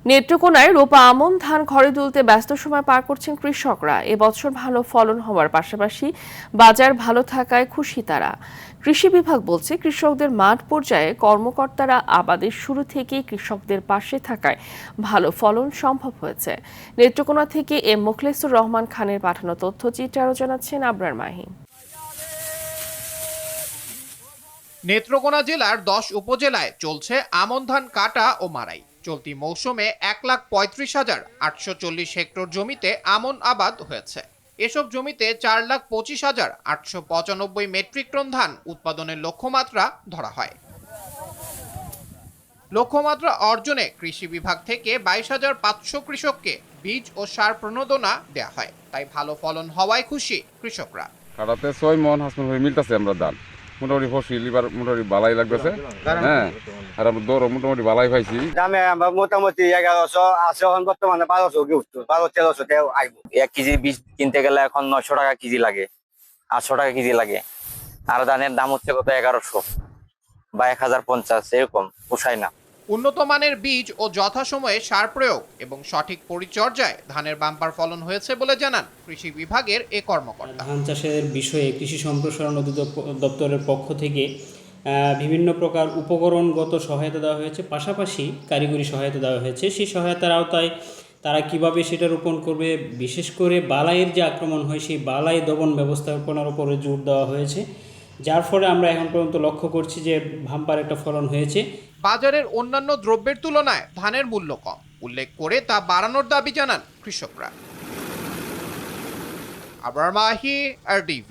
নেত্রকোনায় রোপা আমন ধান ঘরে তুলতে ব্যস্ত সময় পার করছেন কৃষকরা। এবছর ভালো ফলন হওয়ার পাশাপাশি বাজার ভালো থাকায় খুশি তারা। কৃষি বিভাগ বলছে, কৃষকদের মাঠ পর্যায়ে কর্মকর্তারা আবাদের শুরু থেকেই কৃষকদের পাশে থাকায় ভালো ফলন সম্ভব হয়েছে। নেত্রকোনা থেকে এম মোখলেসুর রহমান খানের পাঠানো তথ্যচিত্রে আরও জানাচ্ছেন আবরার মাহি। নেত্রকোনা জেলার 10 উপজেলায় চলছে আমন ধান কাটা ও মাড়াই। চলতি মৌসুমে 1,35,840 হেক্টর জমিতে আমন আবাদ হয়েছে। এসব জমিতে 4,25,895 মেট্রিক টন ধান উৎপাদনের লক্ষ্যমাত্রা ধরা হয়। লক্ষ্যমাত্রা অর্জনে কৃষি বিভাগ থেকে 22,500 কৃষককে বীজ ও সার প্রণোদনা দেওয়া হয়। তাই ভালো ফলন হওয়ায় খুশি কৃষকরা। কাটাতে 6 মন হাসপাতাল হয়ে মিলতেছে আমরা ধান মোটামুটি ফসল এবার মোটামুটি বালাই লাগতেছে। হ্যাঁ, আর আমরা দৌড় মোটামুটি বালাই পাইছি। দামে আমরা মোটামুটি 1100 আছে, এখন বর্তমানে 1200 কি উঠতো, 1200-1300 তেও আইব। 1 কেজি বীজ কিনতে গেলে এখন 900 টাকা কেজি লাগে, 800 টাকা কেজি লাগে। আর ধানের দাম হচ্ছে কত 1100 বা 1050, এরকম পোষায় না। উন্নত মানের বীজ ও যথাসময়ে সার প্রয়োগ এবং সঠিক পরিচর্যায় ধানের বাম্পার ফলন হয়েছে বলে জানান কৃষি বিভাগের এ কর্মকর্তা। ধান চাষের বিষয়ে কৃষি সম্প্রসারণ দপ্তরের পক্ষ থেকে বিভিন্ন প্রকার উপকরণগত সহায়তা দেওয়া হয়েছে, পাশাপাশি কারিগরি সহায়তা দেওয়া হয়েছে। সেই সহায়তার আওতায় তারা কিভাবে সেটা রোপণ করবে, বিশেষ করে বালাইয়ের যে আক্রমণ হয় সেই বালাই দমন ব্যবস্থাপনার উপরে জোর দেওয়া হয়েছে, যার ফলে আমরা এখন পর্যন্ত লক্ষ্য করছি যে ভাম্পার একটা ফলন হয়েছে। বাজারের অন্যান্য দ্রব্যের তুলনায় ধানের মূল্য কম উল্লেখ করে তা বাড়ানোর দাবি জানান কৃষকরা। আবরার মাহি, RTV।